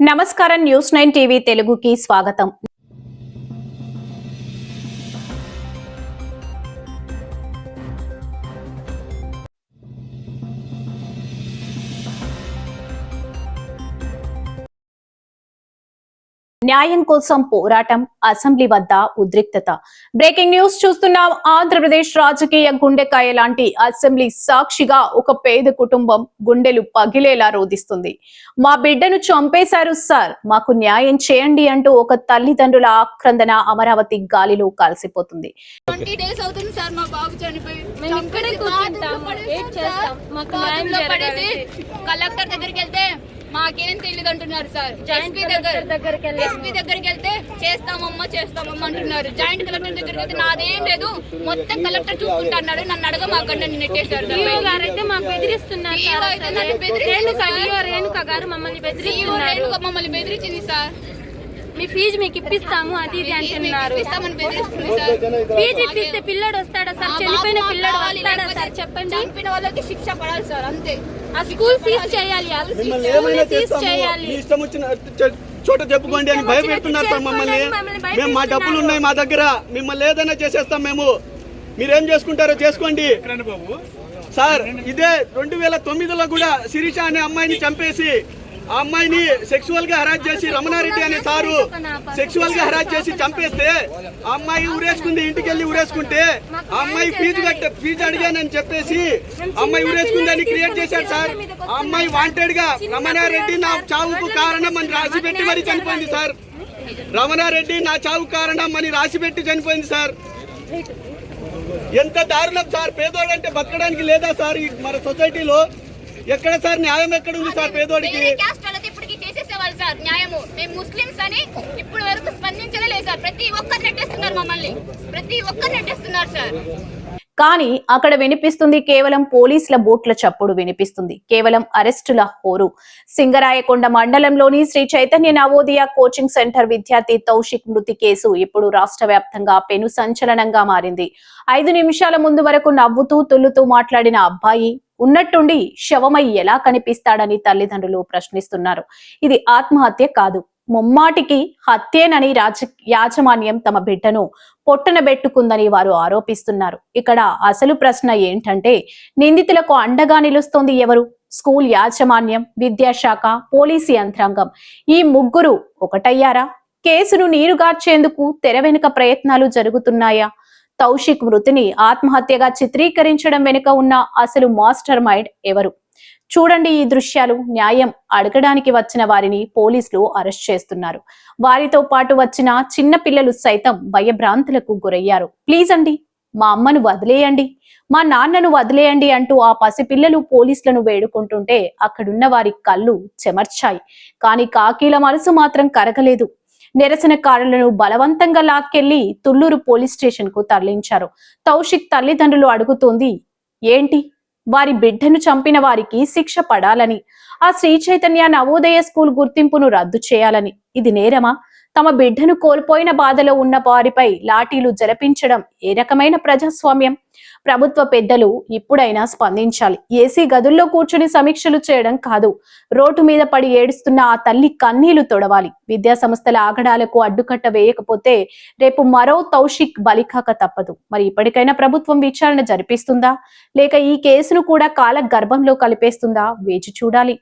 నమస్కారం news 9 TV తెలుగుకి స్వాగతం. న్యాయం కోసం పోరాటం, అసెంబ్లీ వద్ద ఉద్రిక్తత. బ్రేకింగ్ న్యూస్ చూస్తున్నాం. ఆంధ్రప్రదేశ్ రాజకీయ గుండెకాయ లాంటి అసెంబ్లీ సాక్షిగా ఒక పేద కుటుంబం గుండెలు పగిలేలా రోధిస్తుంది. మా బిడ్డను చంపేశారు సార్, మాకు న్యాయం చేయండి అంటూ ఒక తల్లిదండ్రుల ఆక్రందన అమరావతి గాలిలో కలిసిపోతుంది. కలెక్టర్ దగ్గరికి వెళ్తే మాకేం తెలియదు అంటున్నారు సార్. ఎస్పీ దగ్గరికి వెళ్తే చేస్తామమ్మా అంటున్నారు. జాయింట్ కలెక్టర్ దగ్గరికి వెళ్తే నాదేం లేదు, మొత్తం కలెక్టర్ చూసుకుంటా అన్నాడు. నన్ను అడగ మాకు నన్ను నెట్టేశారు. మమ్మల్ని బెదిరించింది సార్. మీ ఫీజు మీకు ఇప్పిస్తాము అది ఇది అంటున్నారు. ఫీజు ఇప్పిస్తే పిల్లడు వస్తాడా సార్? చనిపోయిన పిల్లడు వస్తాడా సార్? చెప్పండి. చనిపోయిన వాళ్ళకి శిక్ష పడాలి సార్, అంతే. ఆ స్కూల్ సీజ్ చేయాలి, ఇష్టం వచ్చిన చోట చెప్పుకోండి అని భయపెడుతున్నారు సార్ మమ్మల్ని. మేము మా డబ్బులు ఉన్నాయి మా దగ్గర, మిమ్మల్ని ఏదైనా చేసేస్తాం మేము, మీరేం చేసుకుంటారో చేసుకోండి సార్. ఇదే 2009లో కూడా శిరీష అనే అమ్మాయిని చంపేసి ఆ అమ్మాయిని సెక్సువల్ గా హరాస్ చేసి రమణారెడ్డి అనే సారు సెక్సువల్ గా హరాస్ చేసి చంపేస్తే ఆ అమ్మాయి ఊరేసుకుంది. ఇంటికి వెళ్ళి ఊరేసుకుంటే ఆ అమ్మాయి ఫీజు అడిగానని చెప్పేసి అమ్మాయి ఊరేసుకుందని క్రియేట్ చేశాడు సార్. ఆ అమ్మాయి వాంటెడ్ గా రమణారెడ్డి నా చావుకు కారణం అని రాసిపెట్టి మరి చనిపోయింది సార్. రమణారెడ్డి నా చావు కారణం అని రాసిపెట్టి చనిపోయింది సార్. ఎంత దారుణం సార్. పేదోడంటే బతకడానికి లేదా సార్ మన సొసైటీలో? ఎక్కడ సార్ న్యాయం ఎక్కడ ఉంది సార్ పేదోడికి? చేసేసేవాళ్ళు సార్ న్యాయము. మేము ముస్లిమ్స్ అని ఇప్పుడు వరకు స్పందించలేదు సార్. ప్రతి ఒక్కరు నెట్టేస్తున్నారు మమ్మల్ని, ప్రతి ఒక్కరు నెట్టేస్తున్నారు సార్. కానీ అక్కడ వినిపిస్తుంది కేవలం పోలీసుల బూట్ల చప్పుడు వినిపిస్తుంది, కేవలం అరెస్టుల హోరు. సింగరాయకొండ మండలంలోని శ్రీ చైతన్య నవోదయ కోచింగ్ సెంటర్ విద్యార్థి తౌషిక్ మృతి కేసు ఇప్పుడు రాష్ట్ర వ్యాప్తంగా పెను సంచలనంగా మారింది. 5 నిమిషాల ముందు వరకు నవ్వుతూ తుల్లుతూ మాట్లాడిన అబ్బాయి ఉన్నట్టుండి శవమై ఎలా కనిపిస్తాడని తల్లిదండ్రులు ప్రశ్నిస్తున్నారు. ఇది ఆత్మహత్య కాదు, ముమ్మాటికి హత్యేనని యాజమాన్యం తమ బిడ్డను పొట్టనబెట్టుకుందని వారు ఆరోపిస్తున్నారు. ఇక్కడ అసలు ప్రశ్న ఏంటంటే, నిందితులకు అండగా నిలుస్తోంది ఎవరు? స్కూల్ యాజమాన్యం, విద్యాశాఖ, పోలీసు యంత్రాంగం. ఈ ముగ్గురు ఒకటయ్యారా? కేసును నీరుగార్చేందుకు తెర వెనుక ప్రయత్నాలు జరుగుతున్నాయా? తౌషిక్ మృతిని ఆత్మహత్యగా చిత్రీకరించడం వెనుక ఉన్న అసలు మాస్టర్ మైండ్ ఎవరు? చూడండి ఈ దృశ్యాలు. న్యాయం అడగడానికి వచ్చిన వారిని పోలీసులు అరెస్ట్ చేస్తున్నారు. వారితో పాటు వచ్చిన చిన్న పిల్లలు సైతం భయభ్రాంతులకు గురయ్యారు. ప్లీజ్ అండి, మా అమ్మను వదిలేయండి, మా నాన్నను వదిలేయండి అంటూ ఆ పసిపిల్లలు పోలీసులను వేడుకుంటుంటే అక్కడున్న వారి కళ్ళు చెమర్చాయి. కానీ కాకీల మనసు మాత్రం కరగలేదు. నిరసనకారులను బలవంతంగా లాక్కెళ్లి తుళ్లూరు పోలీస్ స్టేషన్ కు తరలించారు. తౌషిక్ తల్లిదండ్రులు అడుగుతోంది ఏంటి? వారి బిడ్డను చంపిన వారికి శిక్ష పడాలని, ఆ శ్రీ చైతన్య నవోదయ స్కూల్ గుర్తింపును రద్దు చేయాలని. ఇది నేరమా? తమ బిడ్డను కోల్పోయిన బాధలో ఉన్న వారిపై లాఠీలు జరపించడం ఏ రకమైన ప్రజాస్వామ్యం? ప్రభుత్వ పెద్దలు ఇప్పుడైనా స్పందించాలి. ఏసీ గదుల్లో కూర్చుని సమీక్షలు చేయడం కాదు, రోడ్డు మీద పడి ఏడుస్తున్న ఆ తల్లి కన్నీళ్లు తొడవాలి. విద్యా సంస్థల ఆగడాలకు అడ్డుకట్ట వేయకపోతే రేపు మరో తౌషిక్ బలికాక తప్పదు. మరి ఇప్పటికైనా ప్రభుత్వం విచారణ జరిపిస్తుందా, లేక ఈ కేసును కూడా కాల గర్భంలో కలిపేస్తుందా? వేచి చూడాలి.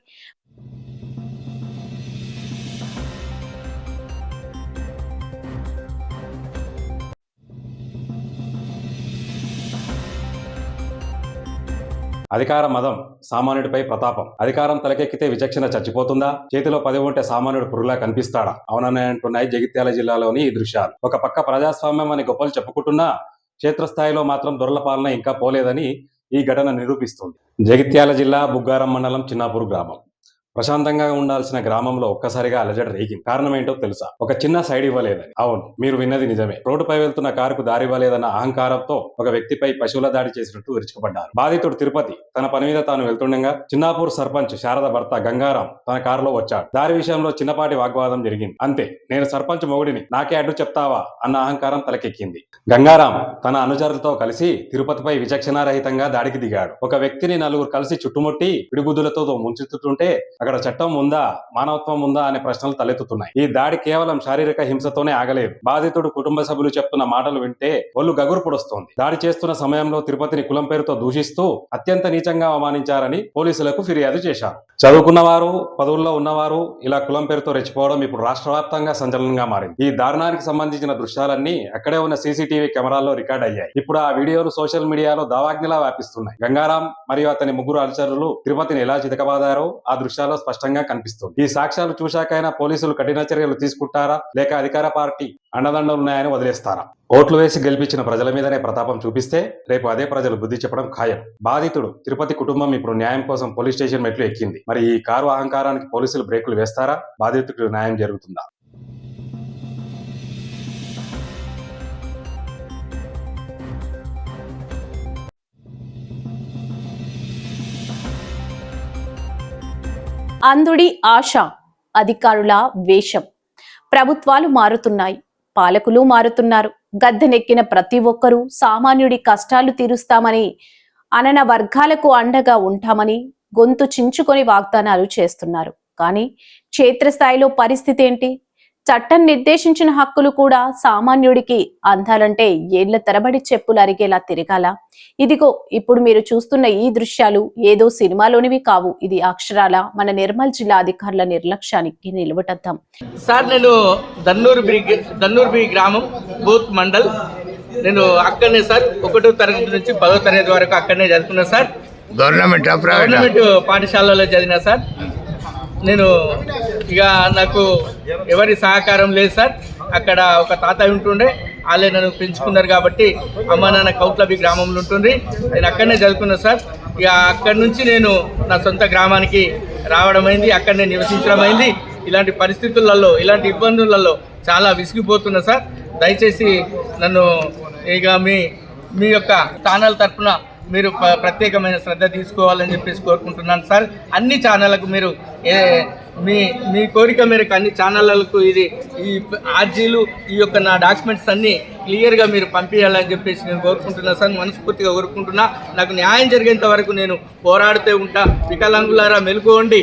అధికార మదం, సామాన్యుడిపై ప్రతాపం. అధికారం తలకెక్కితే విచక్షణ చచ్చిపోతుందా? చేతిలో 10 ఉంటే సామాన్యుడు పురుగులా కనిపిస్తాడా? అవుననే అంటున్నాయి జగిత్యాల జిల్లాలోని ఈ దృశ్యాలు. ఒక పక్క ప్రజాస్వామ్యం అని గొప్పలు చెప్పుకుంటున్నా క్షేత్రస్థాయిలో మాత్రం దుర్ల పాలన ఇంకా పోలేదని ఈ ఘటన నిరూపిస్తుంది. జగిత్యాల జిల్లా బుగ్గారం మండలం చిన్నాపూర్ గ్రామం. ప్రశాంతంగా ఉండాల్సిన గ్రామంలో ఒక్కసారిగా అలజడి రేగింది. కారణం ఏంటో తెలుసా? ఒక చిన్న సైడ్ ఇవ్వలేదని. అవును, మీరు విన్నది నిజమే. రోడ్డుపై వెళ్తున్న కారుకు దారి ఇవ్వలేదన్న అహంకారంతో ఒక వ్యక్తిపై పశువుల దాడి చేసినట్టు విరుచుకుపడ్డారు. బాధితుడు తిరుపతి తన పని మీద తాను వెళ్తుండగా చిన్నాపూర్ సర్పంచ్ శారద భర్త గంగారాం తన కారులో వచ్చాడు. దారి విషయంలో చిన్నపాటి వాగ్వాదం జరిగింది. అంతే, నేను సర్పంచ్ మొగుడిని, నాకే అడ్డు చెప్తావా అన్న అహంకారం తలకెక్కింది. గంగారాం తన అనుచరులతో కలిసి తిరుపతిపై విచక్షణారహితంగా దాడికి దిగాడు. ఒక వ్యక్తిని 4 కలిసి చుట్టుముట్టి పిడిగుద్దులతో ముంచుతుంటే అక్కడ చట్టం ఉందా, మానవత్వం ఉందా అనే ప్రశ్నలు తలెత్తుతున్నాయి. ఈ దాడి కేవలం శారీరక హింసతోనే ఆగలేదు. బాధితుడు కుటుంబ సభ్యులు చెప్తున్న మాటలు వింటే ఒళ్ళు గగురు పొడుస్తోంది. దాడి చేస్తున్న సమయంలో తిరుపతిని కులం పేరుతో దూషిస్తూ అత్యంత నీచంగా అవమానించారని పోలీసులకు ఫిర్యాదు చేశారు. చదువుకున్నవారు, పదవుల్లో ఉన్నవారు ఇలా కులం పేరుతో రెచ్చిపోవడం ఇప్పుడు రాష్ట్ర వ్యాప్తంగా సంచలనంగా మారింది. ఈ దారుణానికి సంబంధించిన దృశ్యాలన్నీ అక్కడే ఉన్న సీసీటీవీ కెమెరాల్లో రికార్డ్ అయ్యాయి. ఇప్పుడు ఆ వీడియోలు సోషల్ మీడియాలో దావాగ్నిలా వ్యాపిస్తున్నాయి. గంగారాం మరియు అతని ముగ్గురు అనుచరులు తిరుపతిని ఎలా చితకబాదారో ఆ దృశ్యాల్లో స్పష్టంగా కనిపిస్తుంది. ఈ సాక్ష్యాలు చూశాకైనా పోలీసులు కఠిన చర్యలు తీసుకుంటారా, లేక అధికార పార్టీ అండదండలున్నాయని వదిలేస్తారా? ఓట్లు వేసి గెలిపించిన ప్రజల మీదనే ప్రతాపం చూపిస్తే రేపు అదే ప్రజలు బుద్ధి చెప్పడం ఖాయం. బాధితుడు తిరుపతి కుటుంబం ఇప్పుడు న్యాయం కోసం పోలీస్ స్టేషన్ మెట్లు ఎక్కింది. మరి ఈ కారు అహంకారానికి పోలీసులు బ్రేకులు వేస్తారా? బాధితుడికి న్యాయం జరుగుతుందా? అంధుడి ఆశ, అధికారుల వేషం. ప్రభుత్వాలు మారుతున్నాయి, పాలకులు మారుతున్నారు. గద్దెనెక్కిన ప్రతి ఒక్కరూ సామాన్యుడి కష్టాలు తీరుస్తామని, అనన వర్గాలకు అండగా ఉంటామని గొంతు చించుకొని వాగ్దానాలు చేస్తున్నారు. కానీ క్షేత్రస్థాయిలో పరిస్థితి ఏంటి? చట్టం నిర్దేశించిన హక్కులు కూడా సామాన్యుడికి అందాలంటే ఏళ్ల తరబడి చెప్పులు అరిగేలా తిరగాల. ఇదిగో ఇప్పుడు మీరు చూస్తున్న ఈ దృశ్యాలు ఏదో సినిమాలోనివి కావు. ఇది అక్షరాల మన నిర్మల్ జిల్లా అధికారుల నిర్లక్ష్యానికి నిలవటద్దాం. సార్, నేను దన్నూర్బి గ్రామం బూత్ మండల్. నేను అక్కడనే సార్ 1వ తరగతి నుంచి 10వ తరగతి వరకు అక్కడనే చదువుకున్నా సార్. గవర్నమెంట్ పాఠశాలలో చదివినా సార్. నేను ఇక నాకు ఎవరి సహకారం లేదు సార్. అక్కడ ఒక తాత ఉంటుండే, వాళ్ళే నన్ను పెంచుకున్నారు కాబట్టి అమ్మ నాన్న కౌట్లబి గ్రామంలో ఉంటుంది. నేను అక్కడనే చదువుకున్నా సార్. ఇక అక్కడి నుంచి నేను నా సొంత గ్రామానికి రావడం అయింది, అక్కడనే నివసించడం అయింది. ఇలాంటి పరిస్థితులలో, ఇలాంటి ఇబ్బందులలో చాలా విసిగిపోతున్నా సార్. దయచేసి నన్ను ఇక మీ యొక్క ఛానల్ తరఫున మీరు ప్రత్యేకమైన శ్రద్ధ తీసుకోవాలని చెప్పేసి కోరుకుంటున్నాను సార్. అన్ని ఛానళ్లకు మీరు మీ కోరిక మేరకు అన్ని ఛానళ్లకు ఈ ఆర్జీలు, ఈ యొక్క నా డాక్యుమెంట్స్ అన్నీ క్లియర్గా మీరు పంపించాలని చెప్పేసి నేను కోరుకుంటున్నాను సార్. మనస్ఫూర్తిగా కోరుకుంటున్నా. నాకు న్యాయం జరిగేంత వరకు నేను పోరాడుతూ ఉంటా. వికలాంగులారా మెలుకోండి,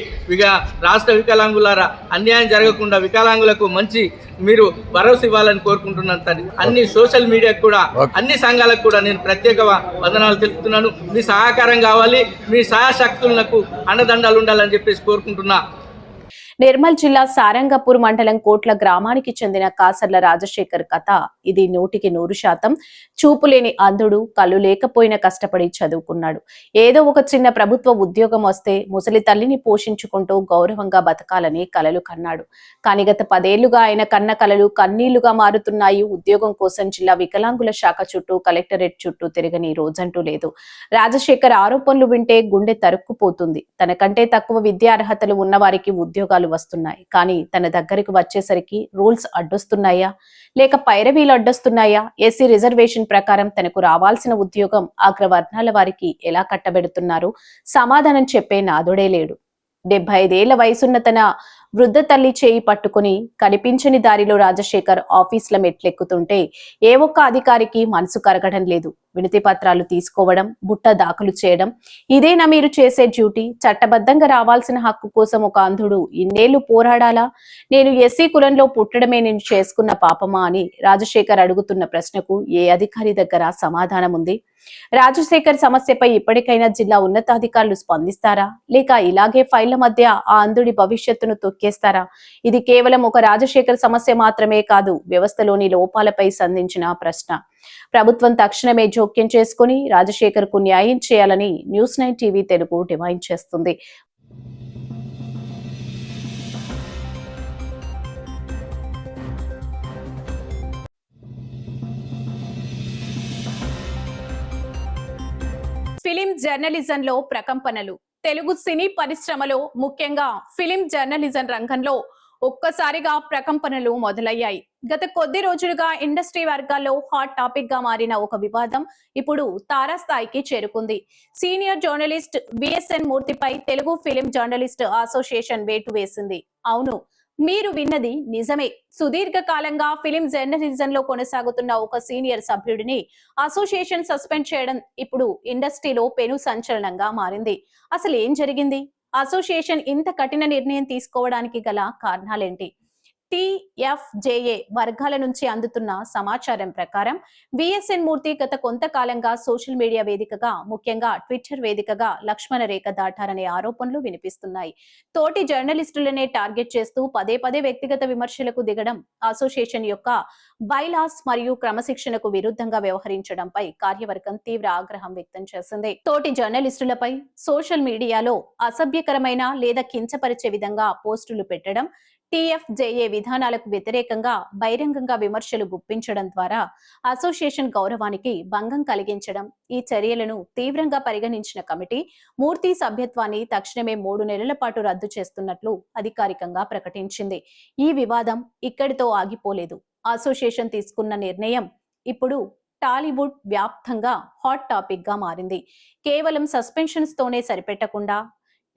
రాష్ట్ర వికలాంగులారా అన్యాయం జరగకుండా వికలాంగులకు మంచి మీరు భరోసా ఇవ్వాలని కోరుకుంటున్నాను సార్. అన్ని సోషల్ మీడియాకు కూడా, అన్ని సంఘాలకు కూడా నేను ప్రత్యేక వందనాలు తెలుపుతున్నాను. మీ సహకారం కావాలి, మీ సహాయశక్తులకు అండదండాలు ఉండాలని చెప్పేసి కోరుకుంటున్నా. నిర్మల్ జిల్లా సారంగపూర్ మండలం కోట్ల గ్రామానికి చెందిన కాసర్ల రాజశేఖర్ కథ ఇది 100% చూపులేని అంధుడు, కళ్ళు లేకపోయినా కష్టపడి చదువుకున్నాడు. ఏదో ఒక చిన్న ప్రభుత్వ ఉద్యోగం వస్తే ముసలి తల్లిని పోషించుకుంటూ గౌరవంగా బతకాలని కలలు కన్నాడు. కానీ గత 10 ఏళ్లుగా ఆయన కన్న కలలు కన్నీళ్లుగా మారుతున్నాయి. ఉద్యోగం కోసం జిల్లా వికలాంగుల శాఖ చుట్టూ, కలెక్టరేట్ చుట్టూ తిరగని రోజంటూ లేదు. రాజశేఖర్ ఆరోపణలు వింటే గుండె తరుక్కుపోతుంది. తనకంటే తక్కువ విద్యార్హతలు ఉన్న వారికి ఉద్యోగాలు వస్తున్నాయి, కానీ తన దగ్గరకు వచ్చేసరికి రూల్స్ అడ్డొస్తున్నాయా, లేక పైరవీలు అడ్డొస్తున్నాయా? ఎస్సీ రిజర్వేషన్ ప్రకారం తనకు రావాల్సిన ఉద్యోగం అగ్రవర్ణాల వారికి ఎలా కట్టబెడుతున్నారు? సమాధానం చెప్పే నాదుడే లేడు. 75 ఏళ్ల వయసున్న తన వృద్ధ తల్లి చేయి పట్టుకుని కనిపించని దారిలో రాజశేఖర్ ఆఫీసుల మెట్లెక్కుతుంటే ఏ ఒక్క అధికారికి మనసు కరగడం లేదు. వినతి పత్రాలు తీసుకోవడం, బుట్ట దాఖలు చేయడం, ఇదేనా మీరు చేసే డ్యూటీ? చట్టబద్ధంగా రావాల్సిన హక్కు కోసం ఒక అంధుడు ఇన్నేళ్లు పోరాడాలా? నేను ఎస్సీ కులంలో పుట్టడమే నేను చేసుకున్న పాపమా అని రాజశేఖర్ అడుగుతున్న ప్రశ్నకు ఏ అధికారి దగ్గర సమాధానం ఉంది? రాజశేఖర్ సమస్యపై ఇప్పటికైనా జిల్లా ఉన్నతాధికారులు స్పందిస్తారా, లేక ఇలాగే ఫైళ్ల మధ్య ఆ అంధుడి భవిష్యత్తును తొక్కేస్తారా? ఇది కేవలం ఒక రాజశేఖర్ సమస్య మాత్రమే కాదు, వ్యవస్థలోని లోపాలపై సంధించిన ప్రశ్న. ప్రభుత్వం తక్షణమే జోక్యం చేసుకుని రాజశేఖర్ కు న్యాయం చేయాలని న్యూస్9 టీవీ తెలుగు డిమాండ్ చేస్తుంది. ఫిలిం జర్నలిజంలో ప్రకంపనలు. తెలుగు సినీ పరిశ్రమలో, ముఖ్యంగా ఫిలిం జర్నలిజం రంగంలో ఒక్కసారిగా ప్రకంపనలు మొదలయ్యాయి. గత కొద్ది రోజులుగా ఇండస్ట్రీ వర్గాల్లో హాట్ టాపిక్ గా మారిన ఒక వివాదం ఇప్పుడు తారాస్థాయికి చేరుకుంది. సీనియర్ జర్నలిస్ట్ బిఎస్ఎన్ మూర్తిపై తెలుగు ఫిలిం జర్నలిస్ట్ అసోసియేషన్ వేటు వేసింది. అవును, మీరు విన్నది నిజమే. సుదీర్ఘ కాలంగా ఫిలిం జర్నలిజంలో కొనసాగుతున్న ఒక సీనియర్ సభ్యుడిని అసోసియేషన్ సస్పెండ్ చేయడం ఇప్పుడు ఇండస్ట్రీలో పెను సంచలనంగా మారింది. అసలు ఏం జరిగింది? అసోసియేషన్ ఇంత కఠిన నిర్ణయం తీసుకోవడానికి గల కారణాలేంటి? TFJA వర్గాల నుంచి అందుతున్న సమాచారం ప్రకారం విఎస్ఎన్ మూర్తి గత కొంతకాలంగా సోషల్ మీడియా వేదికగా, ముఖ్యంగా ట్విట్టర్ వేదికగా లక్ష్మణ రేఖ దాటారనే ఆరోపణలు వినిపిస్తున్నాయి. తోటి జర్నలిస్టులనే టార్గెట్ చేస్తూ పదే పదే వ్యక్తిగత విమర్శలకు దిగడం, అసోసియేషన్ యొక్క బైలాస్ మరియు క్రమశిక్షణకు విరుద్ధంగా వ్యవహరించడంపై కార్యవర్గం తీవ్ర ఆగ్రహం వ్యక్తం చేసింది. తోటి జర్నలిస్టులపై సోషల్ మీడియాలో అసభ్యకరమైన లేదా కించపరిచే విధంగా పోస్టులు పెట్టడం, TFJA విధానాలకు వ్యతిరేకంగా బహిరంగంగా విమర్శలు గుప్పించడం ద్వారా అసోసియేషన్ గౌరవానికి భంగం కలిగించడం. ఈ చర్యలను తీవ్రంగా పరిగణించిన కమిటీ మూర్తి సభ్యత్వాన్ని తక్షణమే 3 నెలల పాటు రద్దు చేస్తున్నట్లు అధికారికంగా ప్రకటించింది. ఈ వివాదం ఇక్కడితో ఆగిపోలేదు. అసోసియేషన్ తీసుకున్న నిర్ణయం ఇప్పుడు టాలీవుడ్ వ్యాప్తంగా హాట్ టాపిక్ గా మారింది. కేవలం సస్పెన్షన్స్ తోనే సరిపెట్టకుండా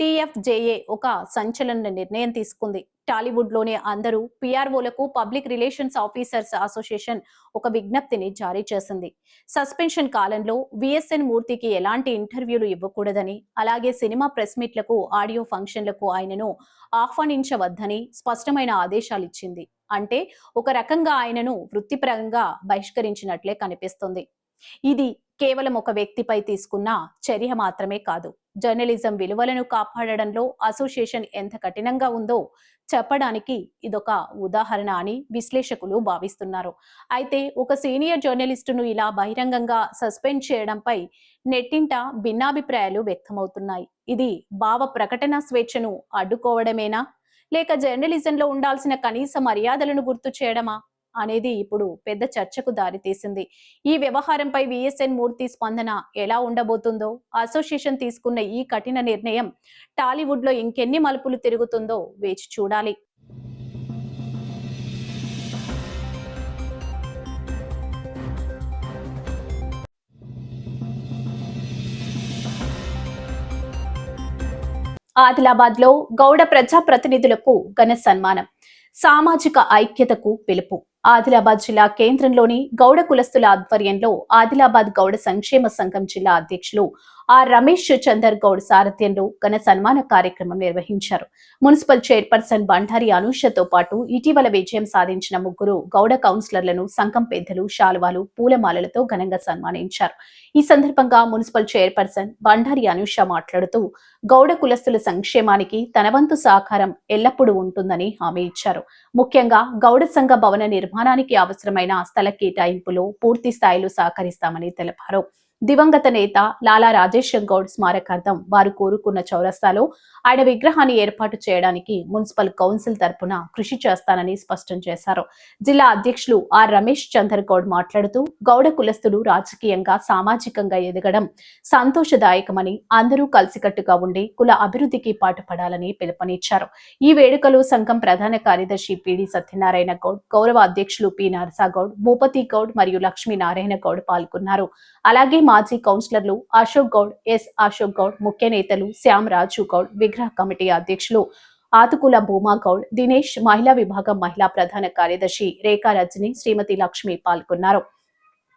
TFJA ఒక సంచలన నిర్ణయం తీసుకుంది. టాలీవుడ్ లోనే అందరూ PROలకు పబ్లిక్ రిలేషన్స్ ఆఫీసర్స్ అసోసియేషన్ ఒక విజ్ఞప్తిని జారీ చేసింది. సస్పెన్షన్ కాలంలో విఎస్ఎన్ మూర్తికి ఎలాంటి ఇంటర్వ్యూలు ఇవ్వకూడదని, అలాగే సినిమా ప్రెస్ మీట్లకు, ఆడియో ఫంక్షన్లకు ఆయనను ఆహ్వానించవద్దని స్పష్టమైన ఆదేశాలు ఇచ్చింది. అంటే ఒక రకంగా ఆయనను వృత్తిపరంగా బహిష్కరించినట్లే కనిపిస్తుంది. ఇది కేవలం ఒక వ్యక్తిపై తీసుకున్న చర్య మాత్రమే కాదు, జర్నలిజం విలువలను కాపాడడంలో అసోసియేషన్ ఎంత కఠినంగా ఉందో చెప్పడానికి ఇదొక ఉదాహరణ అని విశ్లేషకులు భావిస్తున్నారు. అయితే ఒక సీనియర్ జర్నలిస్టును ఇలా బహిరంగంగా సస్పెండ్ చేయడంపై నెట్టింట భిన్నాభిప్రాయాలు వ్యక్తమవుతున్నాయి. ఇది భావ ప్రకటన స్వేచ్ఛను అడ్డుకోవడమేనా, లేక జర్నలిజంలో ఉండాల్సిన కనీస మర్యాదలను గుర్తు చేయడమా అనేది ఇప్పుడు పెద్ద చర్చకు దారితీసింది. ఈ వ్యవహారంపై విఎస్ఎన్ మూర్తి స్పందన ఎలా ఉండబోతుందో, అసోసియేషన్ తీసుకున్న ఈ కఠిన నిర్ణయం టాలీవుడ్ లో ఇంకెన్ని మలుపులు తిరుగుతుందో వేచి చూడాలి. ఆదిలాబాద్ లో గౌడ ప్రజా ప్రతినిధులకు ఘన సన్మానం, సామాజిక ఐక్యతకు పిలుపు. ఆదిలాబాద్ జిల్లా కేంద్రంలోని గౌడ కులస్తుల ఆధ్వర్యంలో ఆదిలాబాద్ గౌడ సంక్షేమ సంఘం జిల్లా అధ్యక్షులు రమేష్ చందర్ గౌడ్ సారథ్యంలో ఘన సన్మాన కార్యక్రమం నిర్వహించారు. మున్సిపల్ చైర్పర్సన్ బండారి అనూషతో పాటు ఇటీవల విజయం సాధించిన 3 గౌడ కౌన్సిలర్లను సంఘం పెద్దలు శాలువాలు, పూలమాలలతో ఘనంగా సన్మానించారు. ఈ సందర్భంగా మున్సిపల్ చైర్పర్సన్ బండారి అనూష మాట్లాడుతూ గౌడ కులస్తుల సంక్షేమానికి తన వంతు సహకారం ఎల్లప్పుడూ ఉంటుందని హామీ ఇచ్చారు. ముఖ్యంగా గౌడ సంఘ భవన నిర్మాణానికి అవసరమైన స్థల కేటాయింపులో పూర్తి స్థాయిలో సహకరిస్తామని తెలిపారు. దివంగత నేత లాలా రాజేశ్వర్ గౌడ్ స్మారకార్థం వారు కోరుకున్న చౌరస్తాలో ఆయన విగ్రహాన్ని ఏర్పాటు చేయడానికి మున్సిపల్ కౌన్సిల్ తరపున కృషి చేస్తానని స్పష్టం చేశారు. జిల్లా అధ్యక్షులు రమేష్ చందర్ గౌడ్ మాట్లాడుతూ గౌడ కులస్తులు రాజకీయంగా, సామాజికంగా ఎదగడం సంతోషదాయకమని, అందరూ కలిసికట్టుగా ఉండి కుల అభివృద్ధికి పాటుపడాలని పిలుపునిచ్చారు. ఈ వేడుకలో సంఘం ప్రధాన కార్యదర్శి పిడి సత్యనారాయణ గౌడ్, గౌరవ అధ్యక్షులు పి నరసాగౌడ్, భూపతి గౌడ్ మరియు లక్ష్మీనారాయణ గౌడ్ పాల్గొన్నారు. అలాగే మాజీ కౌన్సిలర్లు అశోక్ గౌడ్, ఎస్ అశోక్ గౌడ్, ముఖ్య నేతలు శ్యామ్ రాజు గౌడ్, విగ్రహ కమిటీ అధ్యక్షులు ఆతుకుల భూమా గౌడ్, దినేష్, మహిళా విభాగం మహిళా ప్రధాన కార్యదర్శి రేఖా రజని, శ్రీమతి లక్ష్మి పాల్గొన్నారు.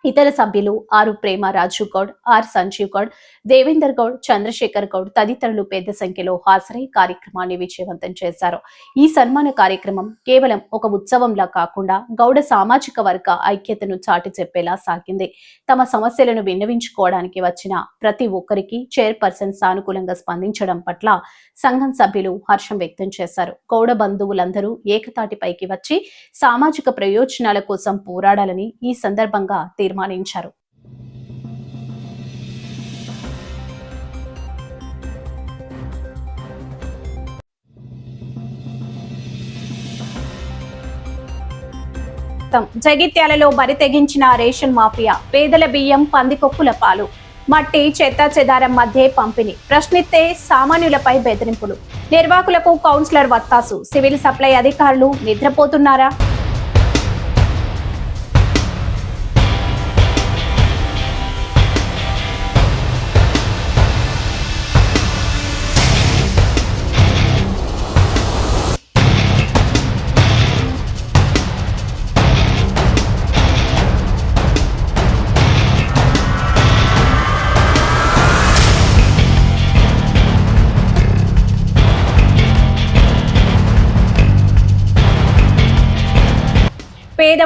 ఇతర సభ్యులు ప్రేమ రాజు గౌడ్, సంజీవ్ గౌడ్, దేవేందర్ గౌడ్, చంద్రశేఖర్ గౌడ్ తదితరులు పెద్ద సంఖ్యలో హాజరై కార్యక్రమాన్ని విజయవంతం చేశారు. ఈ సన్మాన కార్యక్రమం కేవలం ఒక ఉత్సవంలా కాకుండా గౌడ సామాజిక వర్గ ఐక్యతను చాటి చెప్పేలా సాగింది. తమ సమస్యలను విన్నవించుకోవడానికి వచ్చిన ప్రతి ఒక్కరికి చైర్పర్సన్ సానుకూలంగా స్పందించడం పట్ల సంఘం సభ్యులు హర్షం వ్యక్తం చేశారు. గౌడ బంధువులందరూ ఏకతాటిపైకి వచ్చి సామాజిక ప్రయోజనాల కోసం పోరాడాలని ఈ సందర్భంగా తీర్మానించారు. జగిత్యాలలో బరి తెగించిన రేషన్ మాఫియా, పేదల బియ్యం పందికొక్కుల పాలు, మట్టి చెత్త చెదారం మధ్య పంపిణీ, ప్రశ్నిస్తే సామాన్యులపై బెదిరింపులు, నిర్వాహకులకు కౌన్సిలర్ వత్తాసు, సివిల్ సప్లై అధికారులు నిద్రపోతున్నారా?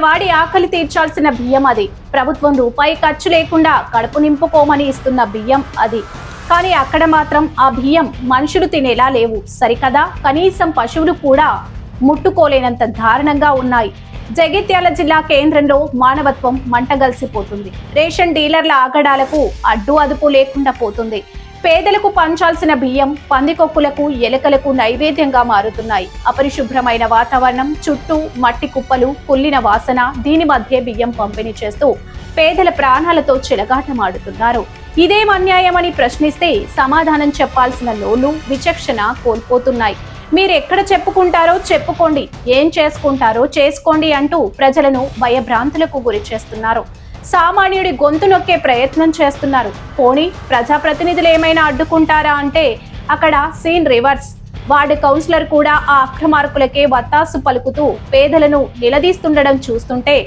పేదవాడి ఆకలి తీర్చాల్సిన బియ్యం అది. ప్రభుత్వం రూపాయి ఖర్చు లేకుండా కడుపు నింపుకోమని ఇస్తున్న బియ్యం అది. కానీ అక్కడ మాత్రం ఆ బియ్యం మనుషులు తినేలా లేవు సరికదా, కనీసం పశువులు కూడా ముట్టుకోలేనంత దారుణంగా ఉన్నాయి. జగిత్యాల జిల్లా కేంద్రంలో మానవత్వం మంటగలిసిపోతుంది. రేషన్ డీలర్ల ఆగడాలకు అడ్డు అదుపు లేకుండా పోతుంది. పేదలకు పంచాల్సిన బియ్యం పందికొక్కులకు, ఎలుకలకు నైవేద్యంగా మారుతున్నాయి. అపరిశుభ్రమైన వాతావరణం, చుట్టూ మట్టి కుప్పలు, కుళ్ళిన వాసన, దీని మధ్య బియ్యం పంపిణీ చేస్తూ పేదల ప్రాణాలతో చెలగాటమాడుతున్నారు. ఇదేం అన్యాయమని ప్రశ్నిస్తే సమాధానం చెప్పాల్సిన నోళ్లు, విచక్షణ కోల్పోతున్నాయి. మీరెక్కడ చెప్పుకుంటారో చెప్పుకోండి, ఏం చేసుకుంటారో చేసుకోండి అంటూ ప్రజలను భయభ్రాంతులకు గురి చేస్తున్నారు. సామాన్యుడి గొంతు నొక్కే ప్రయత్నం చేస్తున్నారు. పోనీ ప్రజాప్రతినిధులు ఏమైనా అడ్డుకుంటారా అంటే అక్కడ సీన్ రివర్స్. వార్డు కౌన్సిలర్ కూడా ఆ అక్రమార్కులకే వత్తాసు పలుకుతూ పేదలను నిలదీస్తుండడం చూస్తుంటే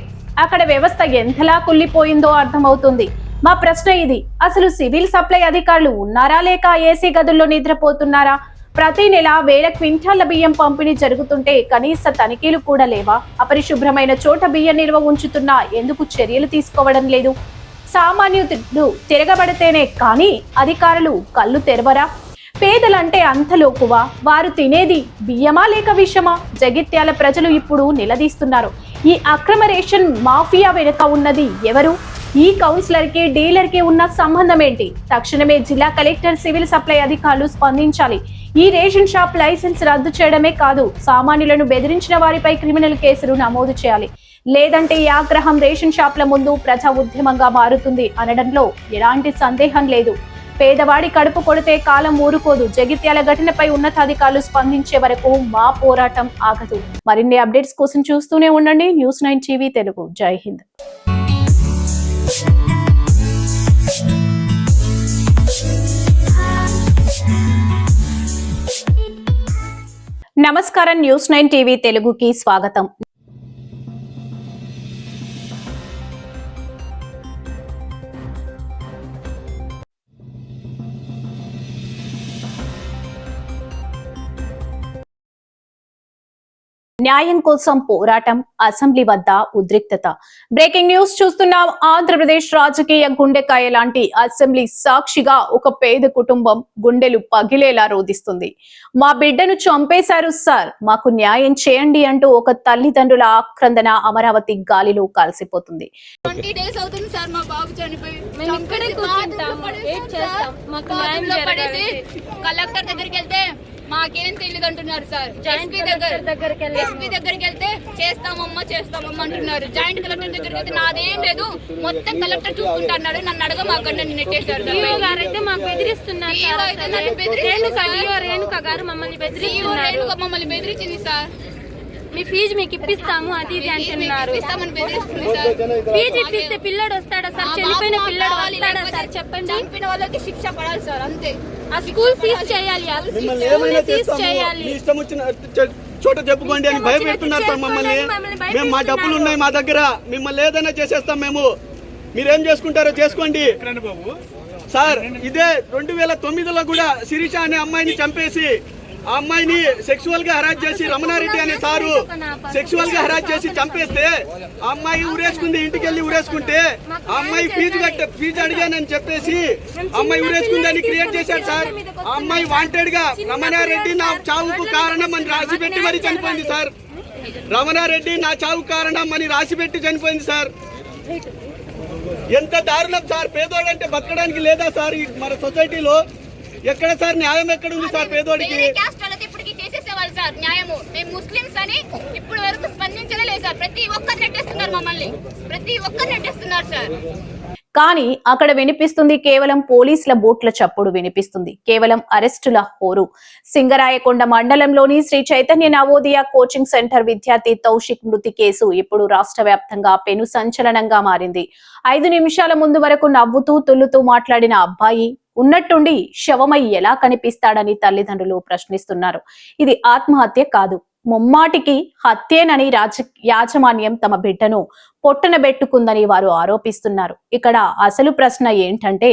అక్కడ వ్యవస్థ ఎంతలా కుళ్ళిపోయిందో అర్థమవుతుంది. మా ప్రశ్న ఇది, అసలు సివిల్ సప్లై అధికారులు ఉన్నారా లేక ఏసీ గదుల్లో నిద్రపోతున్నారా? ప్రతి నెల వేల క్వింటాళ్ల బియ్యం పంపిణీ జరుగుతుంటే కనీస తనిఖీలు కూడా లేవా? అపరిశుభ్రమైన చోట బియ్యం నిల్వ ఉంచుతున్నా ఎందుకు చర్యలు తీసుకోవడం లేదు? సామాన్యుడు తిరగబడితేనే కానీ అధికారులు కళ్ళు తెరవరా? పేదలంటే అంతలోకువా? వారు తినేది బియ్యమా లేక విషమా? జగిత్యాల ప్రజలు ఇప్పుడు నిలదీస్తున్నారు. ఈ అక్రమ రేషన్ మాఫియా వెనుక ఉన్నది ఎవరు? ఈ కౌన్సిలర్ కి డీలర్ కి ఉన్న సంబంధం ఏంటి? తక్షణమే జిల్లా కలెక్టర్, సివిల్ సప్లై అధికారులు స్పందించాలి. ఈ రేషన్ షాప్ లైసెన్స్ రద్దు చేయడమే కాదు, సామాన్యులను బెదిరించిన వారిపై క్రిమినల్ కేసులు నమోదు చేయాలి. లేదంటే ఈ ఆగ్రహం రేషన్ షాప్ల ముందు ప్రజా ఉద్యమంగా మారుతుంది అనడంలో ఎలాంటి సందేహం లేదు. పేదవాడి కడుపు కొడితే కాలం ఊరుకోదు. జగిత్యాల ఘటనపై ఉన్నతాధికారులు స్పందించే వరకు మా పోరాటం ఆగదు. మరిన్ని అప్డేట్స్ కోసం చూస్తూనే ఉండండి News9 TV తెలుగు. జై హింద్. నమస్కారం, News9 TV తెలుగుకి స్వాగతం. న్యాయం కోసం పోరాటం, అసెంబ్లీ వద్ద ఉద్రిక్తత. బ్రేకింగ్ న్యూస్ చూస్తున్నాం. ఆంధ్రప్రదేశ్ రాజకీయ గుండెకాయ లాంటి అసెంబ్లీ సాక్షిగా ఒక పేద కుటుంబం గుండెలు పగిలేలా రోధిస్తుంది. మా బిడ్డను చంపేశారు సార్, మాకు న్యాయం చేయండి అంటూ ఒక తల్లిదండ్రుల ఆక్రందన అమరావతి గాలిలో కలిసిపోతుంది. 20 days అవుతుంది సార్ మా బాబు చనిపోయి. మేము ఇక్కడే కూర్చుంటాము, ఏడ్ చేస్తాం, మాకు న్యాయం జరగాలి. కలెక్టర్ దగ్గరికి వెళ్తే మాకేం తెలియదు అంటున్నారు సార్. ఎస్పీ దగ్గరికి వెళ్తే చేస్తామమ్మా అంటున్నారు. జాయింట్ కలెక్టర్ దగ్గరికి వెళ్తే నాదేం లేదు, మొత్తం కలెక్టర్ చూసుకుంటా అన్నాడు. నన్ను అడగమాకండి నెట్టేశారు. అయితే మాకు బెదిరిస్తున్నారు. రేణుక గారు మమ్మల్ని బెదిరించింది సార్. మీ ఫీజు మీకు ఇప్పిస్తాము అది ఇది అంటున్నారు. ఫీజు ఇప్పిస్తే పిల్లడు వస్తాడా సార్? చనిపోయిన పిల్లడు వస్తాడా సార్? చెప్పండి. చనిపోయిన వాళ్ళకి శిక్ష పడాలి సార్, అంతే. ఆ స్కూల్ సీజ్ చేయాలి, ఇష్టం వచ్చిన చోట చెప్పుకోండి అని భయపెడుతున్నారు సార్ మమ్మల్ని. మేము మా డబ్బులు ఉన్నాయి మా దగ్గర, మిమ్మల్ని ఏదైనా చేసేస్తాం మేము. మీరేం చేసుకుంటారో చేసుకోండి సార్. ఇదే 2009లో కూడా శిరీష అనే అమ్మాయిని చంపేసి ఆ అమ్మాయిని సెక్సువల్ గా హరాస్ చేసి రమణారెడ్డి అనే సారు సెక్సువల్ గా హరాస్ చేసి చంపేస్తే ఆ అమ్మాయి ఊరేసుకుంది. ఇంటికి వెళ్ళి ఊరేసుకుంటే ఆ అమ్మాయి ఫీజు అడిగానని చెప్పేసి అమ్మాయి ఊరేసుకుందని క్రియేట్ చేశాడు సార్. ఆ అమ్మాయి వాంటెడ్ గా రమణారెడ్డి నా చావుకు కారణం అని రాసిపెట్టి మరి చనిపోయింది సార్. రమణారెడ్డి నా చావు కారణం అని రాసిపెట్టి చనిపోయింది సార్. ఎంత దారుణం సార్. పేదోడంటే బతకడానికి లేదా సార్ మన సొసైటీలో? ఎక్కడ సార్ న్యాయం ఎక్కడ ఉంది సార్ పేదోడికి? ఇప్పటికి చేసేసేవాళ్ళు సార్ న్యాయము. మేము ముస్లింస్ అని ఇప్పుడు వరకు స్పందించలే లేదు సార్. ప్రతి ఒక్కరు నెట్టేస్తున్నారు మమ్మల్ని, ప్రతి ఒక్కరు నెట్టేస్తున్నారు సార్. కానీ అక్కడ వినిపిస్తుంది కేవలం పోలీసుల బూట్ల చప్పుడు వినిపిస్తుంది. కేవలం అరెస్టుల హోరు. సింగరాయకొండ మండలంలోని శ్రీ చైతన్య నవోదయ కోచింగ్ సెంటర్ విద్యార్థి తౌషిక్ మృతి కేసు ఇప్పుడు రాష్ట్ర వ్యాప్తంగా పెను సంచలనంగా మారింది. 5 నిమిషాల ముందు వరకు నవ్వుతూ తుల్లుతూ మాట్లాడిన అబ్బాయి ఉన్నట్టుండి శవమై ఎలా కనిపిస్తాడని తల్లిదండ్రులు ప్రశ్నిస్తున్నారు. ఇది ఆత్మహత్య కాదు, ముమ్మాటికి హత్యేనని యాజమాన్యం తమ బిడ్డను పొట్టనబెట్టుకుందని వారు ఆరోపిస్తున్నారు. ఇక్కడ అసలు ప్రశ్న ఏంటంటే,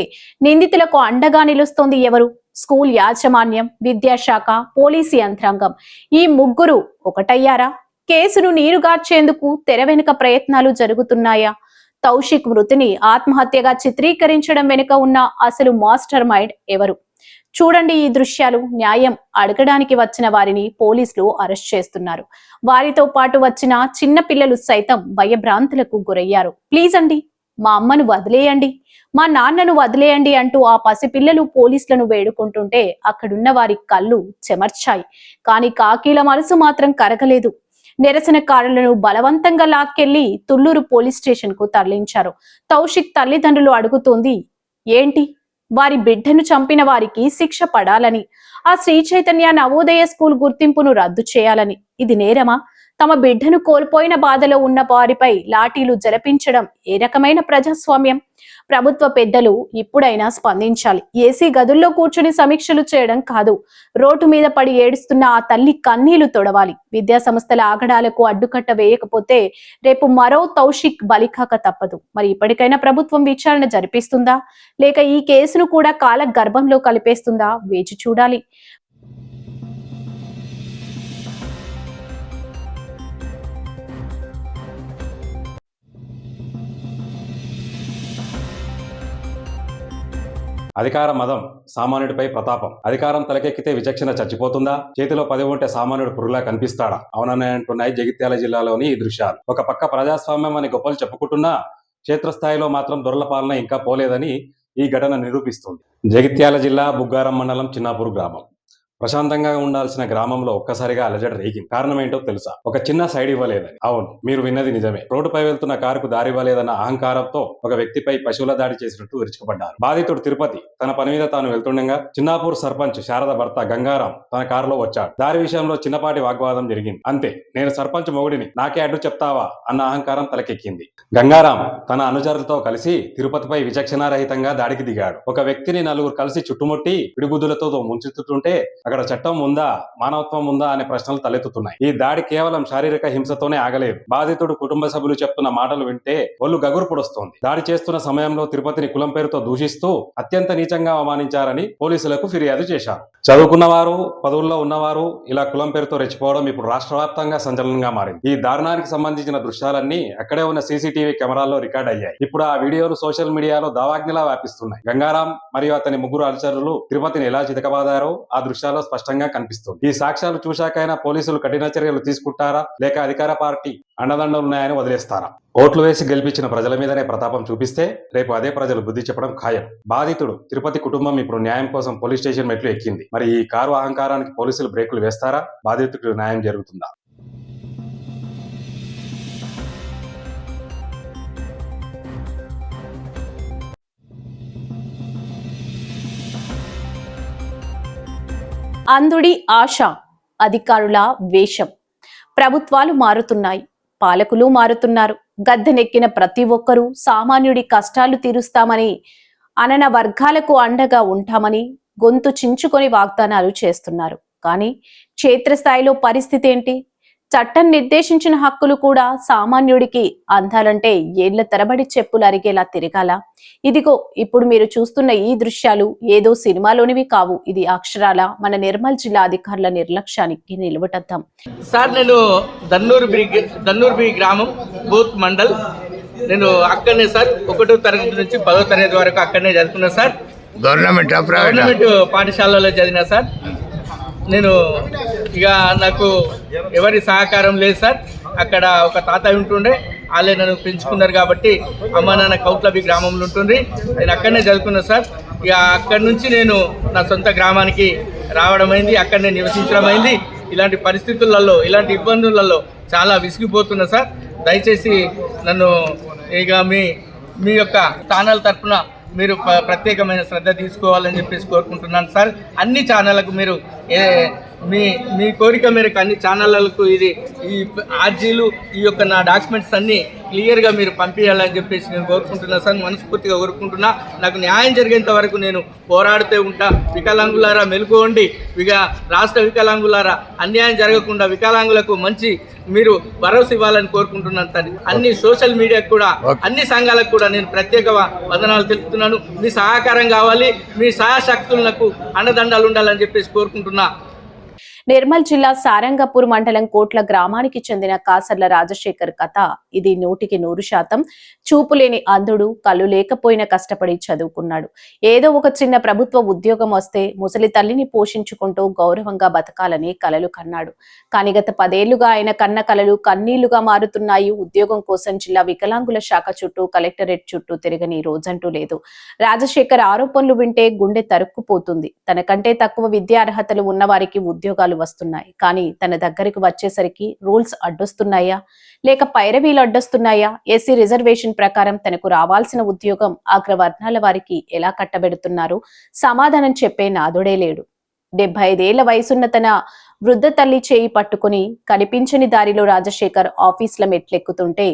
నిందితులకు అండగా నిలుస్తోంది ఎవరు? స్కూల్ యాజమాన్యం, విద్యాశాఖ, పోలీసు యంత్రాంగం. ఈ ముగ్గురు ఒకటయ్యారా? కేసును నీరుగార్చేందుకు తెర వెనుక ప్రయత్నాలు జరుగుతున్నాయా? తౌషిక్ మృతిని ఆత్మహత్యగా చిత్రీకరించడం వెనుక ఉన్న అసలు మాస్టర్ మైండ్ ఎవరు? చూడండి ఈ దృశ్యాలు. న్యాయం అడగడానికి వచ్చిన వారిని పోలీసులు అరెస్ట్ చేస్తున్నారు. వారితో పాటు వచ్చిన చిన్న పిల్లలు సైతం భయభ్రాంతులకు గురయ్యారు. ప్లీజ్ అండి, మా అమ్మను వదిలేయండి, మా నాన్నను వదిలేయండి అంటూ ఆ పసిపిల్లలు పోలీసులను వేడుకుంటుంటే అక్కడున్న వారి కళ్ళు చెమర్చాయి. కానీ కాకీల మనసు మాత్రం కరగలేదు. నిరసనకారులను బలవంతంగా లాక్కెళ్లి తుళ్లూరు పోలీస్ స్టేషన్ కు తరలించారు. తౌషిక్ తల్లిదండ్రులు అడుగుతోంది ఏంటి? వారి బిడ్డను చంపిన వారికి శిక్ష పడాలని, ఆ శ్రీ చైతన్య నవోదయ స్కూల్ గుర్తింపును రద్దు చేయాలని. ఇది నేరమా? తమ బిడ్డను కోల్పోయిన బాధలో ఉన్న వారిపై లాఠీలు జరపించడం ఏ రకమైన ప్రజాస్వామ్యం? ప్రభుత్వ పెద్దలు ఇప్పుడైనా స్పందించాలి. ఏసీ గదుల్లో కూర్చుని సమీక్షలు చేయడం కాదు, రోడ్డు మీద పడి ఏడుస్తున్న ఆ తల్లి కన్నీళ్లు తొడవాలి. విద్యా సంస్థల ఆగడాలకు అడ్డుకట్ట వేయకపోతే రేపు మరో తౌషిక్ బలికాక తప్పదు. మరి ఇప్పటికైనా ప్రభుత్వం విచారణ జరిపిస్తుందా, లేక ఈ కేసును కూడా కాల గర్భంలో కలిపేస్తుందా? వేచి చూడాలి. అధికార మదం, సామాన్యుడిపై ప్రతాపం. అధికారం తలకెక్కితే విచక్షణ చచ్చిపోతుందా? చేతిలో 10 ఉంటే సామాన్యుడు పురుగులా కనిపిస్తాడా? అవునన్నాయంటున్నాయి జగిత్యాల జిల్లాలోని ఈ దృశ్యాలు. ఒక పక్క ప్రజాస్వామ్యం అని గొప్పలు చెప్పుకుంటున్నా క్షేత్రస్థాయిలో మాత్రం దొరల పాలన ఇంకా పోలేదని ఈ ఘటన నిరూపిస్తుంది. జగిత్యాల జిల్లా బుగ్గారం మండలం చిన్నాపూర్ గ్రామం. ప్రశాంతంగా ఉండాల్సిన గ్రామంలో ఒక్కసారిగా అలజడి రేగింది. కారణం ఏంటో తెలుసా? ఒక చిన్న సైడ్ ఇవ్వలేదని. అవును, మీరు విన్నది నిజమే. రోడ్డుపై వెళ్తున్న కారుకు దారి ఇవ్వలేదన్న అహంకారంతో ఒక వ్యక్తిపై పశువుల దాడి చేసినట్టు విరుచుకుపడ్డారు. బాధితుడు తిరుపతి తన పని మీద తాను వెళ్తుండగా చిన్నాపూర్ సర్పంచ్ శారద భర్త గంగారాం తన కారులో వచ్చాడు. దారి విషయంలో చిన్నపాటి వాగ్వాదం జరిగింది. అంతే, నేను సర్పంచ్ మొగుడిని, నాకే అడ్డు చెప్తావా అన్న అహంకారం తలకెక్కింది. గంగారాం తన అనుచరులతో కలిసి తిరుపతిపై విచక్షణారహితంగా దాడికి దిగాడు. ఒక వ్యక్తిని 4 కలిసి చుట్టుముట్టి పిడిగుద్దులతో ముంచెత్తుతుంటే అక్కడ చట్టం ఉందా, మానవత్వం ఉందా అనే ప్రశ్నలు తలెత్తుతున్నాయి. ఈ దాడి కేవలం శారీరక హింసతోనే ఆగలేదు. బాధితుడు కుటుంబ సభ్యులు చెప్తున్న మాటలు వింటే ఒళ్ళు గగురు పొడుస్తోంది. దాడి చేస్తున్న సమయంలో తిరుపతిని కులం పేరుతో దూషిస్తూ అత్యంత నీచంగా అవమానించారని పోలీసులకు ఫిర్యాదు చేశారు. చదువుకున్నవారు, పదవుల్లో ఉన్నవారు ఇలా కులం పేరుతో రెచ్చిపోవడం ఇప్పుడు రాష్ట్ర వ్యాప్తంగా సంచలనంగా మారింది. ఈ దారుణానికి సంబంధించిన దృశ్యాలన్నీ అక్కడే ఉన్న సీసీటీవీ కెమెరాల్లో రికార్డ్ అయ్యాయి. ఇప్పుడు ఆ వీడియోలు సోషల్ మీడియాలో దావాగ్నిలా వ్యాపిస్తున్నాయి. గంగారాం మరియు అతని 3 అనుచరులు తిరుపతిని ఎలా చితకబాదారో ఆ దృశ్యాల్లో స్పష్టంగా కనిపిస్తుంది. ఈ సాక్ష్యాలు చూశాకైనా పోలీసులు కఠిన చర్యలు తీసుకుంటారా, లేక అధికార పార్టీ అండదండలున్నాయని వదిలేస్తారా? ఓట్లు వేసి గెలిపించిన ప్రజల మీదనే ప్రతాపం చూపిస్తే రేపు అదే ప్రజలు బుద్ధి చెప్పడం ఖాయం. బాధితుడు తిరుపతి కుటుంబం ఇప్పుడు న్యాయం కోసం పోలీస్ స్టేషన్ మెట్లు ఎక్కింది. మరి ఈ కారు అహంకారానికి పోలీసులు బ్రేకులు వేస్తారా? బాధితుడికి న్యాయం జరుగుతుందా? అంధుడి ఆశ, అధికారుల వేషం. ప్రభుత్వాలు మారుతున్నాయి, పాలకులు మారుతున్నారు. గద్దెనెక్కిన ప్రతి ఒక్కరూ సామాన్యుడి కష్టాలు తీరుస్తామని, అనన వర్గాలకు అండగా ఉంటామని గొంతు చించుకొని వాగ్దానాలు చేస్తున్నారు. కానీ క్షేత్రస్థాయిలో పరిస్థితి ఏంటి? చట్టం నిర్దేశించిన హక్కులు కూడా సామాన్యుడికి అందాలంటే ఏళ్ల తరబడి చెప్పులు అరిగేలా తిరగాల. ఇదిగో ఇప్పుడు మీరు చూస్తున్న ఈ దృశ్యాలు ఏదో సినిమాలోనివి కావు. ఇది అక్షరాల మన నిర్మల్ జిల్లా అధికారుల నిర్లక్ష్యానికి నిలవటద్దాం. సార్, నేను దన్నూర్ బి గ్రామం బూత్ మండల్. నేను అక్కడనే సార్ 1వ తరగతి నుంచి 10వ తరగతి వరకు అక్కడనే చదువుకున్నా సార్. గవర్నమెంట్ పాఠశాలలో చదివినా సార్. నేను ఇక నాకు ఎవరి సహకారం లేదు సార్. అక్కడ ఒక తాతయ్య ఉంటుండే, వాళ్ళే నన్ను పెంచుకున్నారు కాబట్టి అమ్మ నాన్న కౌట్లబి గ్రామంలో ఉంటుంది. నేను అక్కడనే చదువుకున్నా సార్. ఇక అక్కడి నుంచి నేను నా సొంత గ్రామానికి రావడం అయింది, అక్కడనే నివసించడం అయింది. ఇలాంటి పరిస్థితులలో, ఇలాంటి ఇబ్బందులలో చాలా విసిగిపోతున్నా సార్. దయచేసి నన్ను ఇక మీ యొక్క ఛానల్ తరఫున మీరు ప్రత్యేకమైన శ్రద్ధ తీసుకోవాలని చెప్పేసి కోరుకుంటున్నాను సార్. అన్ని ఛానళ్లకు మీరు మీ కోరిక మేరకు అన్ని ఛానళ్లకు ఈ ఆర్జీలు, ఈ యొక్క నా డాక్యుమెంట్స్ అన్నీ క్లియర్గా మీరు పంపించాలని చెప్పేసి నేను కోరుకుంటున్నాను సార్. మనస్ఫూర్తిగా కోరుకుంటున్నా. నాకు న్యాయం జరిగేంత వరకు నేను పోరాడుతూ ఉంటా. వికలాంగులారా మెలుకోండి, రాష్ట్ర వికలాంగులారా అన్యాయం జరగకుండా వికలాంగులకు మంచి మీరు భరోసా ఇవ్వాలని కోరుకుంటున్నాను సార్. అన్ని సోషల్ మీడియాకు కూడా, అన్ని సంఘాలకు కూడా నేను ప్రత్యేక వందనాలు తెలుపుతున్నాను. మీ సహకారం కావాలి, మీ సహాయశక్తులకు అండదండాలు ఉండాలని చెప్పేసి కోరుకుంటున్నా. నిర్మల్ జిల్లా సారంగపూర్ మండలం కోట్ల గ్రామానికి చెందిన కాసర్ల రాజశేఖర్ కథ ఇది 100% చూపులేని అంధుడు, కళ్ళు లేకపోయినా కష్టపడి చదువుకున్నాడు. ఏదో ఒక చిన్న ప్రభుత్వ ఉద్యోగం వస్తే ముసలి తల్లిని పోషించుకుంటూ గౌరవంగా బతకాలని కలలు కన్నాడు. కానీ గత 10 ఏళ్లుగా ఆయన కన్న కలలు కన్నీళ్లుగా మారుతున్నాయి. ఉద్యోగం కోసం జిల్లా వికలాంగుల శాఖ చుట్టూ, కలెక్టరేట్ చుట్టూ తిరగని రోజంటూ లేదు. రాజశేఖర్ ఆరోపణలు వింటే గుండె తరుక్కుపోతుంది. తనకంటే తక్కువ విద్యా అర్హతలు ఉన్న వారికి ఉద్యోగాలు వస్తున్నాయి. కానీ తన దగ్గరికి వచ్చేసరికి రూల్స్ అడ్డొస్తున్నాయా లేక పైరవీలు అడ్డొస్తున్నాయా? ఎస్సీ రిజర్వేషన్ ప్రకారం తనకు రావాల్సిన ఉద్యోగం అగ్రవర్ణాల వారికి ఎలా కట్టబెడుతున్నారు? సమాధానం చెప్పే నాదుడే లేడు. 75 ఏళ్ల వయసున్న తన వృద్ధ తల్లి చేయి పట్టుకుని కనిపించని దారిలో రాజశేఖర్ ఆఫీసుల మెట్లెక్కుతుంటే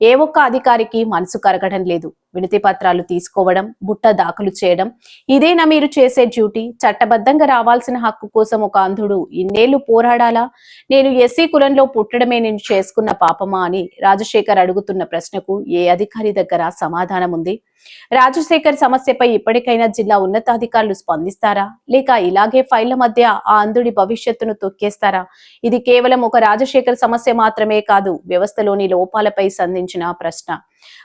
ఏ ఒక్క అధికారికి మనసు కరగడం లేదు. వినతి పత్రాలు తీసుకోవడం, బుట్ట దాఖలు చేయడం, ఇదేనా మీరు చేసే డ్యూటీ? చట్టబద్ధంగా రావాల్సిన హక్కు కోసం ఒక అంధుడు ఇన్నేళ్లు పోరాడాలా? నేను ఎస్సీ కులంలో పుట్టడమే నేను చేసుకున్న పాపమా అని రాజశేఖర్ అడుగుతున్న ప్రశ్నకు ఏ అధికారి దగ్గర సమాధానం ఉంది? రాజశేఖర్ సమస్యపై ఇప్పటికైనా జిల్లా ఉన్నతాధికారులు స్పందిస్తారా లేక ఇలాగే ఫైళ్ల మధ్య ఆ అంధుడి భవిష్యత్తును తొక్కేస్తారా? ఇది కేవలం ఒక రాజశేఖర్ సమస్య మాత్రమే కాదు, వ్యవస్థలోని లోపాలపై సంధించిన ప్రశ్న.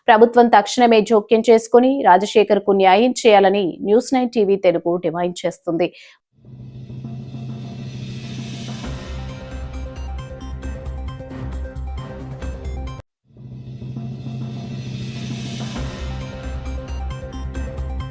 ప్రభుత్వం తక్షణమే జోక్యం చేసుకుని రాజశేఖర్ కు న్యాయం చేయాలని న్యూస్9 టీవీ తెలుగు డిమాండ్ చేస్తుంది.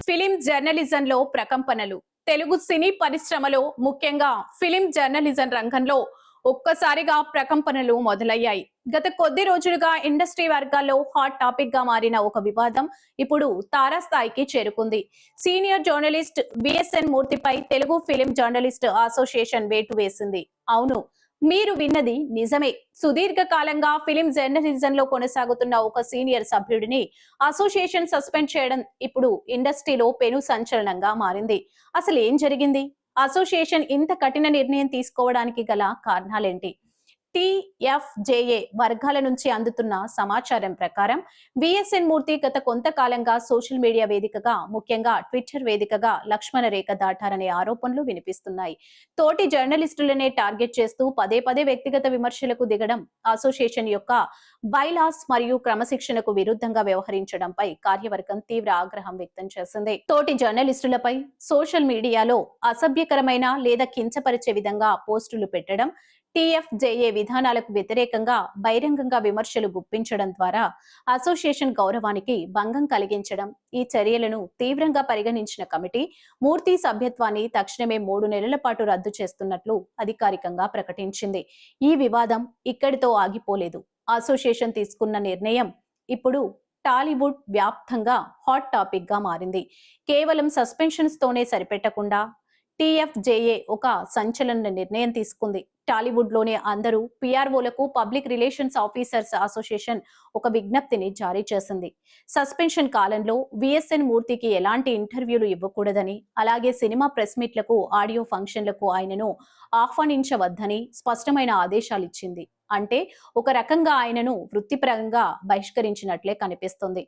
ఫిలిం జర్నలిజంలో ప్రకంపనలు. తెలుగు సినీ పరిశ్రమలో ముఖ్యంగా ఫిలిం జర్నలిజం రంగంలో ఒక్కసారిగా ప్రకంపనలు మొదలయ్యాయి. గత కొద్ది రోజులుగా ఇండస్ట్రీ వర్గాల్లో హాట్ టాపిక్ గా మారిన ఒక వివాదం ఇప్పుడు తారాస్థాయికి చేరుకుంది. సీనియర్ జర్నలిస్ట్ బిఎస్ఎన్ మూర్తిపై తెలుగు ఫిలిం జర్నలిస్ట్ అసోసియేషన్ వేటు వేసింది. అవును, మీరు విన్నది నిజమే. సుదీర్ఘ కాలంగా ఫిలిం జర్నలిజంలో కొనసాగుతున్న ఒక సీనియర్ సభ్యుడిని అసోసియేషన్ సస్పెండ్ చేయడం ఇప్పుడు ఇండస్ట్రీలో పెను సంచలనంగా మారింది. అసలు ఏం జరిగింది? అసోసియేషన్ ఇంత కఠిన నిర్ణయం తీసుకోవడానికి గల కారణాలేంటి? TFJA వర్గాల నుంచి అందుతున్న సమాచారం ప్రకారం బిఎస్ఎన్ మూర్తి గత కొంతకాలంగా సోషల్ మీడియా వేదికగా, ముఖ్యంగా ట్విట్టర్ వేదికగా లక్ష్మణ రేఖ దాటారనే ఆరోపణలు వినిపిస్తున్నాయి. తోటి జర్నలిస్టులనే టార్గెట్ చేస్తూ పదే పదే వ్యక్తిగత విమర్శలకు దిగడం, అసోసియేషన్ యొక్క బైలాస్ మరియు క్రమశిక్షణకు విరుద్ధంగా వ్యవహరించడంపై కార్యవర్గం తీవ్ర ఆగ్రహం వ్యక్తం చేసింది. తోటి జర్నలిస్టులపై సోషల్ మీడియాలో అసభ్యకరమైన లేదా కించపరిచే విధంగా పోస్టులు పెట్టడం, TFJA విధానాలకు వ్యతిరేకంగా బహిరంగంగా విమర్శలు గుప్పించడం ద్వారా అసోసియేషన్ గౌరవానికి భంగం కలిగించడం. ఈ చర్యలను తీవ్రంగా పరిగణించిన కమిటీ మూర్తి సభ్యత్వాన్ని తక్షణమే 3 నెలల పాటు రద్దు చేస్తున్నట్లు అధికారికంగా ప్రకటించింది. ఈ వివాదం ఇక్కడితో ఆగిపోలేదు. అసోసియేషన్ తీసుకున్న నిర్ణయం ఇప్పుడు టాలీవుడ్ వ్యాప్తంగా హాట్ టాపిక్ గా మారింది. కేవలం సస్పెన్షన్స్ తోనే సరిపెట్టకుండా TFJA ఒక సంచలన నిర్ణయం తీసుకుంది. టాలీవుడ్ లోనే అందరూ PROలకు పబ్లిక్ రిలేషన్స్ ఆఫీసర్స్ అసోసియేషన్ ఒక విజ్ఞప్తిని జారీ చేసింది. సస్పెన్షన్ కాలంలో బిఎస్ఎన్ మూర్తికి ఎలాంటి ఇంటర్వ్యూలు ఇవ్వకూడదని, అలాగే సినిమా ప్రెస్ మీట్లకు, ఆడియో ఫంక్షన్లకు ఆయనను ఆహ్వానించవద్దని స్పష్టమైన ఆదేశాలు ఇచ్చింది. అంటే ఒక రకంగా ఆయనను వృత్తిపరంగా బహిష్కరించినట్లే కనిపిస్తుంది.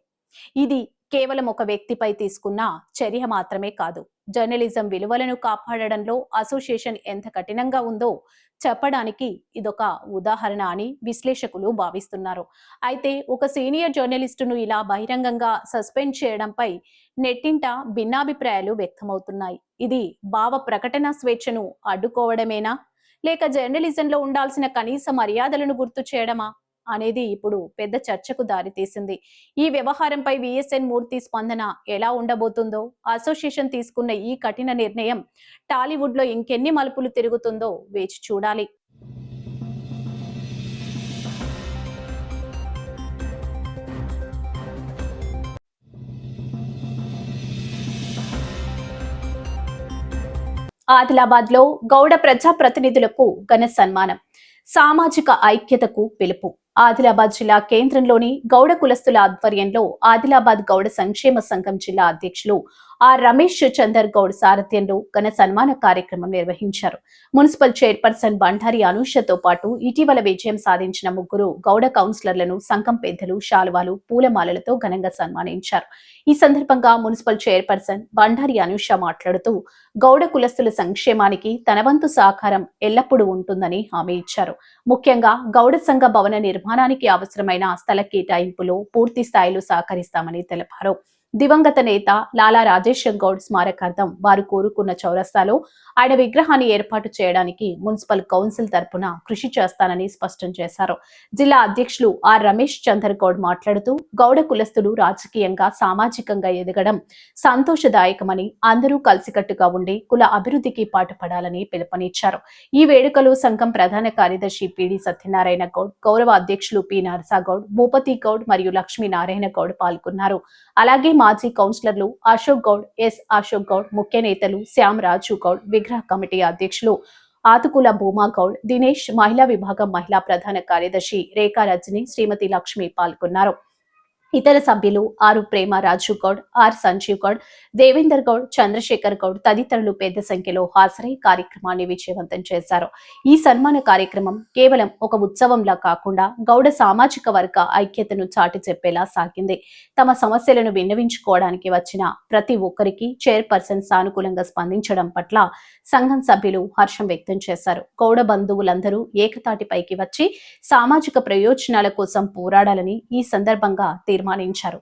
ఇది కేవలం ఒక వ్యక్తిపై తీసుకున్న చర్య మాత్రమే కాదు, జర్నలిజం విలువలను కాపాడడంలో అసోసియేషన్ ఎంత కఠినంగా ఉందో చెప్పడానికి ఇదొక ఉదాహరణ అని విశ్లేషకులు భావిస్తున్నారు. అయితే ఒక సీనియర్ జర్నలిస్టును ఇలా బహిరంగంగా సస్పెండ్ చేయడంపై నెట్టింట భిన్నాభిప్రాయాలు వ్యక్తమవుతున్నాయి. ఇది భావ ప్రకటన స్వేచ్ఛను అడ్డుకోవడమేనా లేక జర్నలిజంలో ఉండాల్సిన కనీస మర్యాదలను గుర్తు చేయడమా అనేది ఇప్పుడు పెద్ద చర్చకు దారితీసింది. ఈ వ్యవహారంపై బిఎస్ఎన్ మూర్తి స్పందన ఎలా ఉండబోతుందో, అసోసియేషన్ తీసుకున్న ఈ కఠిన నిర్ణయం టాలీవుడ్ లో ఇంకెన్ని మలుపులు తిరుగుతుందో వేచి చూడాలి. ఆదిలాబాద్ లో గౌడ ప్రజా ప్రతినిధులకు ఘన సన్మానం. సామాజిక ఐక్యతకు పిలుపు. ఆదిలాబాద్ జిల్లా కేంద్రంలోని గౌడ కులస్తుల ఆధ్వర్యంలో ఆదిలాబాద్ గౌడ సంక్షేమ సంఘం జిల్లా అధ్యక్షులు ఆర్ రమేష్ చందర్ గౌడ్ సారథ్యంలో ఘన సన్మాన కార్యక్రమం నిర్వహించారు. మున్సిపల్ చైర్పర్సన్ బండారి అనూషతో పాటు ఇటీవల విజయం సాధించిన ముగ్గురు గౌడ కౌన్సిలర్లను సంఘం పెద్దలు శాలువాలు పూలమాలలతో ఘనంగా సన్మానించారు. ఈ సందర్భంగా మున్సిపల్ చైర్పర్సన్ బండారి అనూష మాట్లాడుతూ గౌడ కులస్తుల సంక్షేమానికి తన వంతు సహకారం ఎల్లప్పుడూ ఉంటుందని హామీ ఇచ్చారు. ముఖ్యంగా గౌడ సంఘ భవన నిర్మాణానికి అవసరమైన స్థల కేటాయింపులో పూర్తి స్థాయిలో సహకరిస్తామని తెలిపారు. దివంగత నేత లాలా రాజేశ్వర్ గౌడ్ స్మారకార్థం వారు కోరుకున్న చౌరస్తాలో ఆయన విగ్రహాన్ని ఏర్పాటు చేయడానికి మున్సిపల్ కౌన్సిల్ తరపున కృషి చేస్తానని స్పష్టం చేశారు. జిల్లా అధ్యక్షులు ఆర్ రమేష్ చందర్ గౌడ్ మాట్లాడుతూ గౌడ కులస్తులు రాజకీయంగా సామాజికంగా ఎదగడం సంతోషదాయకమని, అందరూ కలిసికట్టుగా ఉండి కుల అభివృద్ధికి పాటుపడాలని పిలుపునిచ్చారు. ఈ వేడుకలో సంఘం ప్రధాన కార్యదర్శి పిడి సత్యనారాయణ గౌడ్, గౌరవ అధ్యక్షులు పి నరసాగౌడ్, భూపతి గౌడ్ మరియు లక్ష్మీనారాయణ గౌడ్ పాల్గొన్నారు. అలాగే మాజీ కౌన్సిలర్లు అశోక్ గౌడ్, ఎస్ అశోక్ గౌడ్, ముఖ్య నేతలు శ్యామ్ రాజు గౌడ్, విగ్రహ కమిటీ అధ్యక్షులు ఆతుకుల భూమా గౌడ్, దినేష్, మహిళా విభాగం మహిళా ప్రధాన కార్యదర్శి రేఖా రజని, శ్రీమతి లక్ష్మి పాల్గొన్నారు. ఇతర సభ్యులు ఆరు ప్రేమ రాజు గౌడ్, ఆర్ సంజీవ్ గౌడ్, దేవేందర్ గౌడ్, చంద్రశేఖర్ గౌడ్ తదితరులు పెద్ద సంఖ్యలో హాజరై కార్యక్రమాన్ని విజయవంతం చేశారు. ఈ సన్మాన కార్యక్రమం కేవలం ఒక ఉత్సవంలా కాకుండా గౌడ సామాజిక వర్గ ఐక్యతను చాటి చెప్పేలా సాగింది. తమ సమస్యలను విన్నవించుకోవడానికి వచ్చిన ప్రతి ఒక్కరికి చైర్పర్సన్ సానుకూలంగా స్పందించడం పట్ల సంఘం సభ్యులు హర్షం వ్యక్తం చేశారు. గౌడ బంధువులందరూ ఏకతాటిపైకి వచ్చి సామాజిక ప్రయోజనాల కోసం పోరాడాలని ఈ సందర్భంగా తీర్మానించారు.